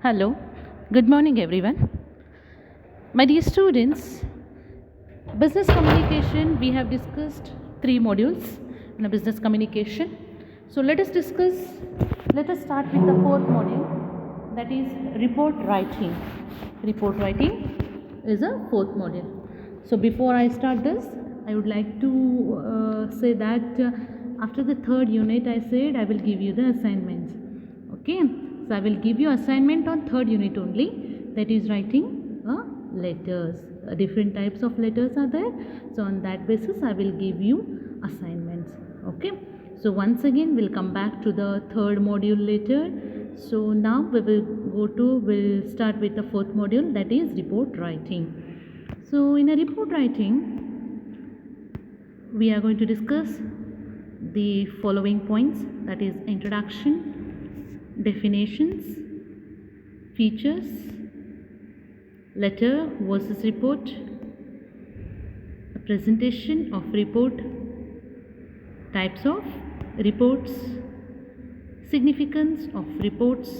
Hello, good morning everyone. My dear students, business communication, we have discussed three modules in a business communication. So let us start with the fourth module, that is report writing. Report writing is a fourth module. So before I start this, I would like to say that after the third unit, I said I will give you the assignments. Okay, so I will give you assignment on third unit only, that is writing letters. Different types of letters are there, so on that basis I will give you assignments. Okay, so once again we'll come back to the third module later. So now we'll start with the fourth module, that is report writing. So in a report writing we are going to discuss the following points, that is introduction, definitions, features, letter versus report, a presentation of report, types of reports, significance of reports,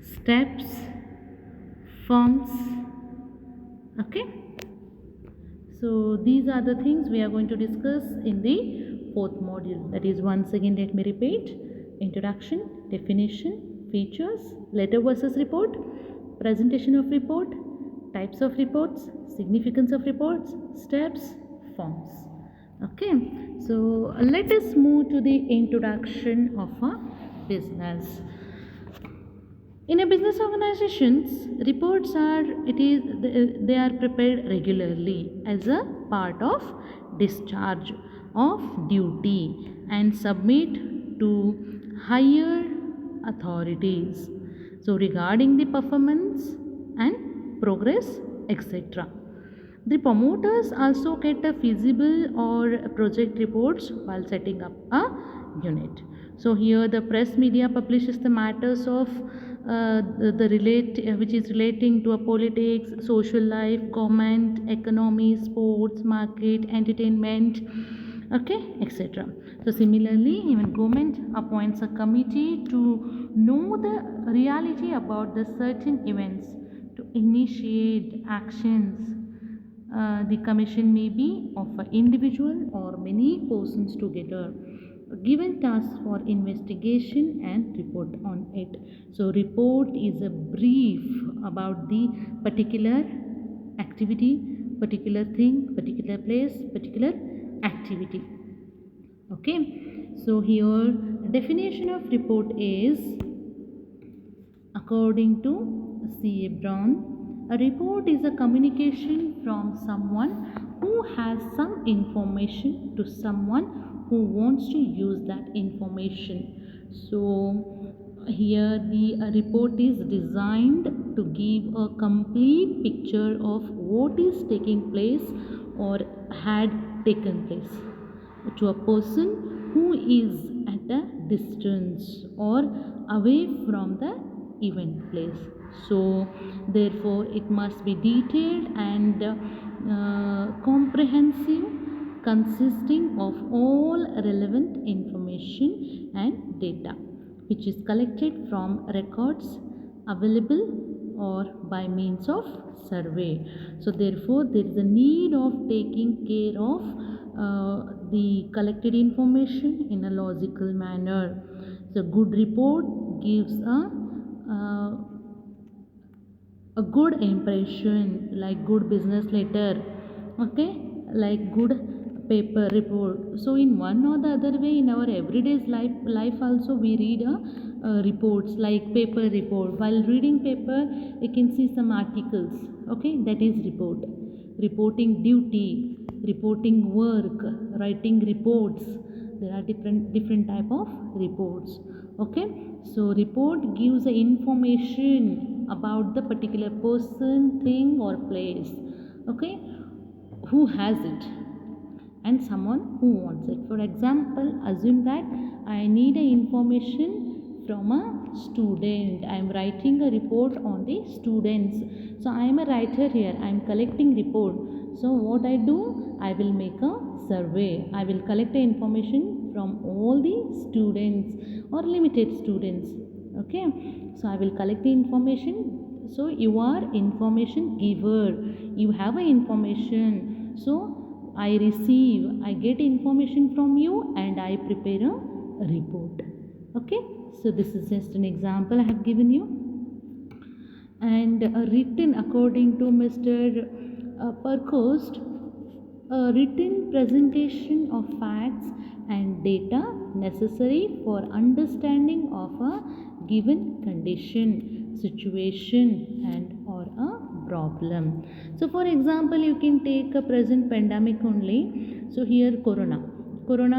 steps, forms. Okay, so these are the things we are going to discuss in the fourth module. That is, once again let me repeat: introduction, definition, features, letter versus report, presentation of report, types of reports, significance of reports, steps, forms. Okay, so let us move to the introduction of a business. In a business organizations, reports they are prepared regularly as a part of discharge of duty and submit to higher authorities. So regarding the performance and progress, etc. The promoters also get a feasible or project reports while setting up a unit. So here the press media publishes the matters of which is relating to a politics, social life, government, economy, sports, market, entertainment, okay, etc. So similarly, even government appoints a committee to know the reality about the certain events, to initiate actions. The commission may be of an individual or many persons together, given tasks for investigation and report on it. So report is a brief about the particular activity, particular thing, particular place, particular activity. Okay, so here definition of report is, according to C.A. Brown, a report is a communication from someone who has some information to someone who wants to use that information. So here the report is designed to give a complete picture of what is taking place or had taken place to a person who is at a distance or away from the event place. So therefore it must be detailed and comprehensive, consisting of all relevant information and data which is collected from records available or by means of survey. So therefore there is a need of taking care of the collected information in a logical manner. So good report gives a good impression, like good business letter, okay, like good paper report. So in one or the other way, in our everyday life also we read reports like paper report. While reading paper you can see some articles, okay, that is report. Reporting duty, reporting work, writing reports, there are different type of reports. Okay, so report gives the information about the particular person, thing or place, okay, who has it and someone who wants it. For example, assume that I need a information from a student. I am writing a report on the students. So I am a writer here. I am collecting report. So what I do? I will make a survey. I will collect the information from all the students or limited students. Okay. So I will collect the information. So you are information giver. You have a information. So I receive, I get information from you and I prepare a report. Okay. So this is just an example I have given you. And written according to Mr. Parkhurst, a written presentation of facts and data necessary for understanding of a given condition, situation and or a problem. So for example, you can take a present pandemic only. So here corona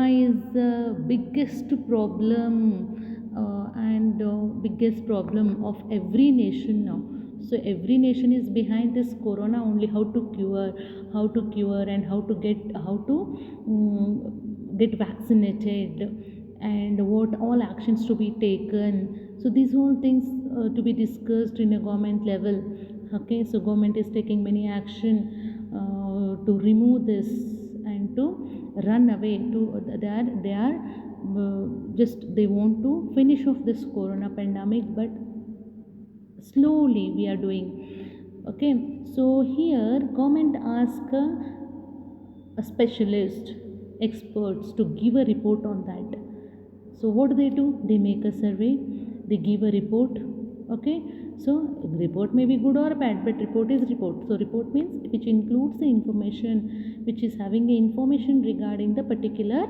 is the biggest problem and biggest problem of every nation now. So every nation is behind this corona only, how to cure and how to get vaccinated and what all actions to be taken. So these all things to be discussed in a government level. Okay, so government is taking many action to remove this and to run away to they are just they want to finish off this corona pandemic, but slowly we are doing. Okay, so here government ask a specialist experts to give a report on that. So what do? They make a survey, they give a report. Okay, so report may be good or bad, but report is report. So report means which includes the information, which is having the information regarding the particular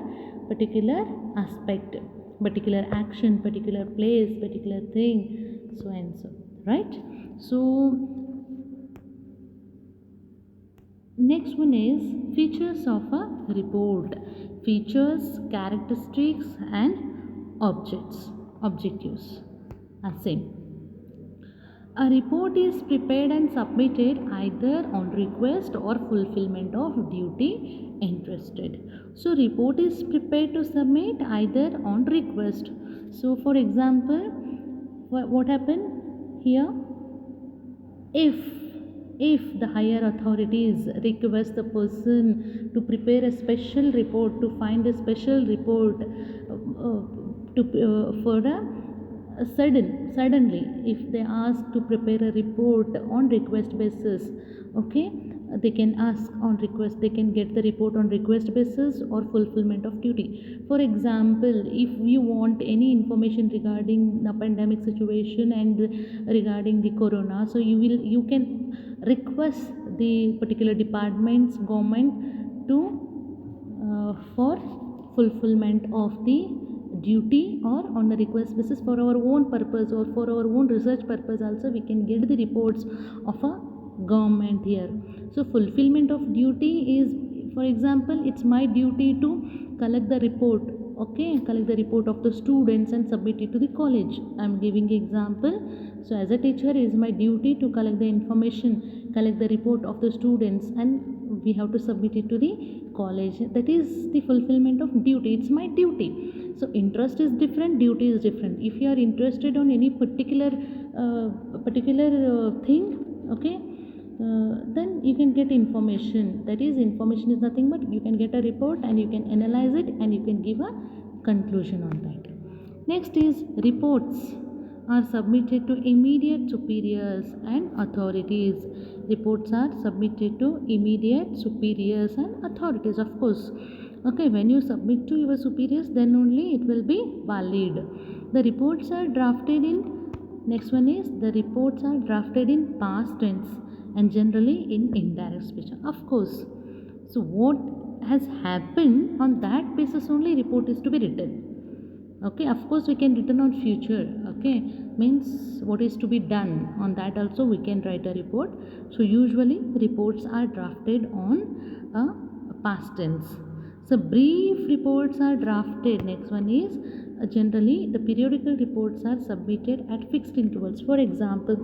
aspect, particular action, particular place, particular thing, so and so, right? So next one is features of a report. Features, characteristics and objectives are same. A report is prepared and submitted either on request or fulfillment of duty entrusted. So report is prepared to submit either on request. So for example, what happened here? If the higher authorities request the person to prepare a special report, to find a special report for a suddenly if they ask to prepare a report on request basis, okay, they can ask on request, they can get the report on request basis or fulfillment of duty. For example, if you want any information regarding the pandemic situation and regarding the corona, so you can request the particular departments government to for fulfillment of the duty or on the request basis for our own purpose or for our own research purpose also we can get the reports of a government here. So fulfillment of duty is, for example, it's my duty to collect the report, okay, collect the report of the students and submit it to the college. I'm giving example. So as a teacher, it is my duty to collect the information, collect the report of the students, and we have to submit it to the college. That is the fulfillment of duty. It's my duty. So interest is different, duty is different. If you are interested on any particular thing, okay, then you can get information. That is, information is nothing but you can get a report and you can analyze it and you can give a conclusion on that. Next is reports are submitted to immediate superiors and authorities. Reports are submitted to immediate superiors and authorities, of course. Okay, when you submit to your superiors, then only it will be valid. The reports are drafted in, next one is the reports are drafted in past tense and generally in indirect speech, of course. So what has happened, on that basis only report is to be written. Okay, of course we can written on future, okay, means what is to be done, on that also we can write a report. So usually reports are drafted on a past tense. So brief reports are drafted. Next one is generally the periodical reports are submitted at fixed intervals. For example,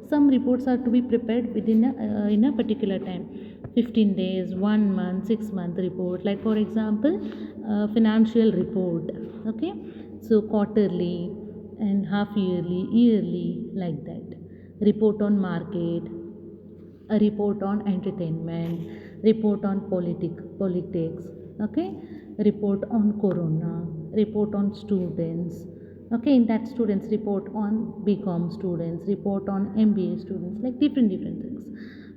some reports are to be prepared within in a particular time, 15 days, 1 month, 6 month report. Like for example, financial report, okay, so quarterly and half yearly, like that. Report on market, a report on entertainment, report on politics, okay, report on corona, report on students, Okay, in that students report on BCom students, report on MBA students, like different things.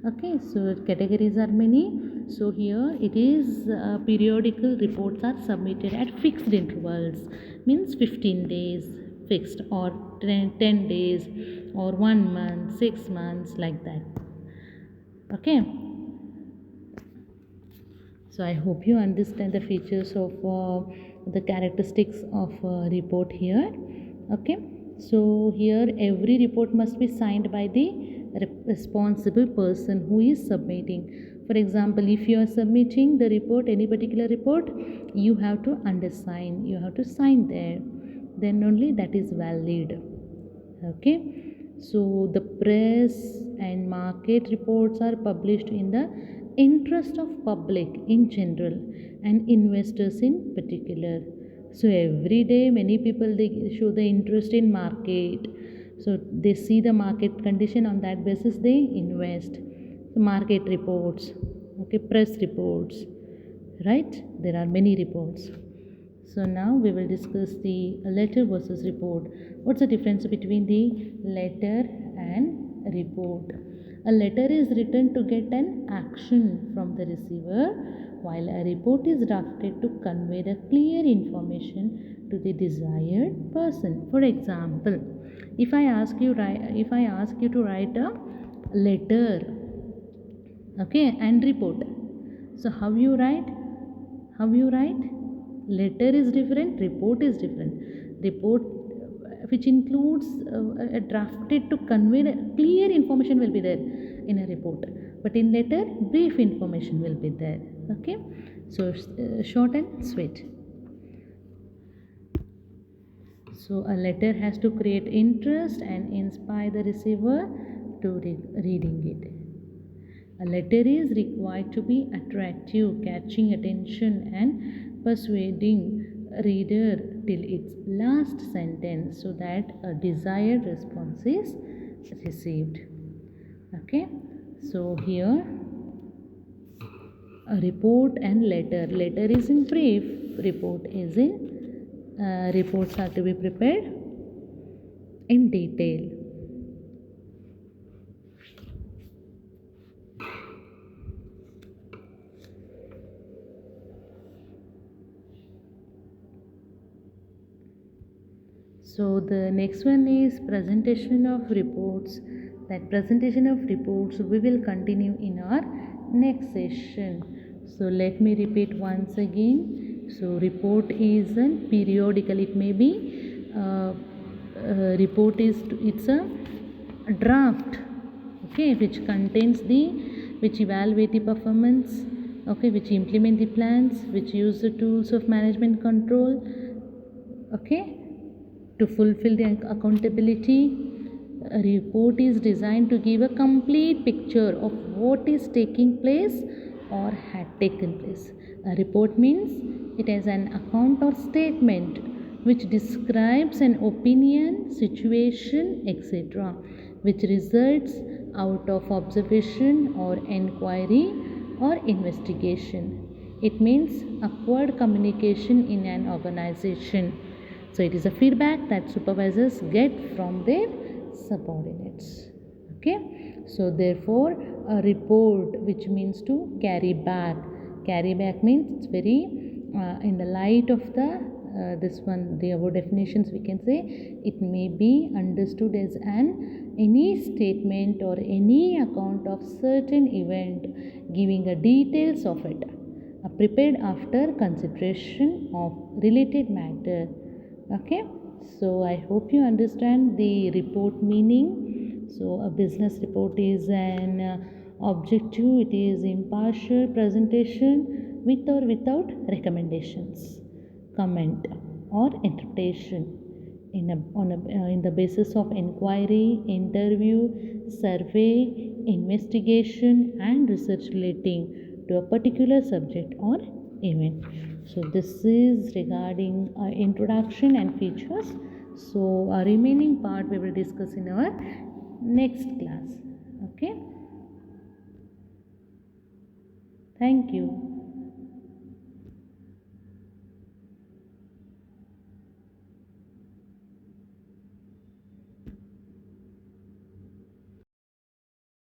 Okay, so categories are many. So here it is, periodical reports are submitted at fixed intervals, means 15 days fixed, or 10 days, or 1 month, 6 months, like that. Okay, so I hope you understand the features of the characteristics of report here. Okay, so here every report must be signed by the responsible person who is submitting. For example, if you are submitting the report, any particular report, you have to undersign, you have to sign there, then only that is valid. Okay, so the press and market reports are published in the interest of public in general and investors in particular. So every day many people, they show the interest in market, so they see the market condition, on that basis they invest. So market reports, okay, press reports, right? There are many reports. So now we will discuss the letter versus report. What's the difference between the letter and report? A letter is written to get an action from the receiver, while a report is drafted to convey the clear information to the desired person. For example, if I ask you to write a letter, okay, and report, so how you write? Letter is different, report is different. Report, which includes a drafted to convey clear information, will be there in a report, but in letter brief information will be there. Okay, so short and sweet. So a letter has to create interest and inspire the receiver to reading it. A letter is required to be attractive, catching attention and persuading reader till its last sentence, so that a desired response is received. Okay, so here a report and letter. Letter is in brief, report is in reports are to be prepared in detail. So the next one is presentation of reports. That presentation of reports we will continue in our next session. So let me repeat once again. So report is a periodical. It may be report is, it's a draft, okay, which contains the, which evaluate the performance, okay, which implement the plans, which use the tools of management control, okay, to fulfill the accountability. A report is designed to give a complete picture of what is taking place or had taken place. A report means it is an account or statement which describes an opinion, situation, etc., which results out of observation or inquiry or investigation. It means upward communication in an organization. So it is a feedback that supervisors get from their subordinates. Okay, so therefore a report, which means to carry back. Carry back means it's very in the light of the this one, the above definitions, we can say it may be understood as an any statement or any account of certain event, giving the details of it, prepared after consideration of related matter. Okay, so I hope you understand the report meaning. So a business report is an objective, it is impartial presentation with or without recommendations, comment or interpretation in the basis of inquiry, interview, survey, investigation and research relating to a particular subject or event. So this is regarding introduction and features. So our remaining part we will discuss in our next class. Okay, thank you.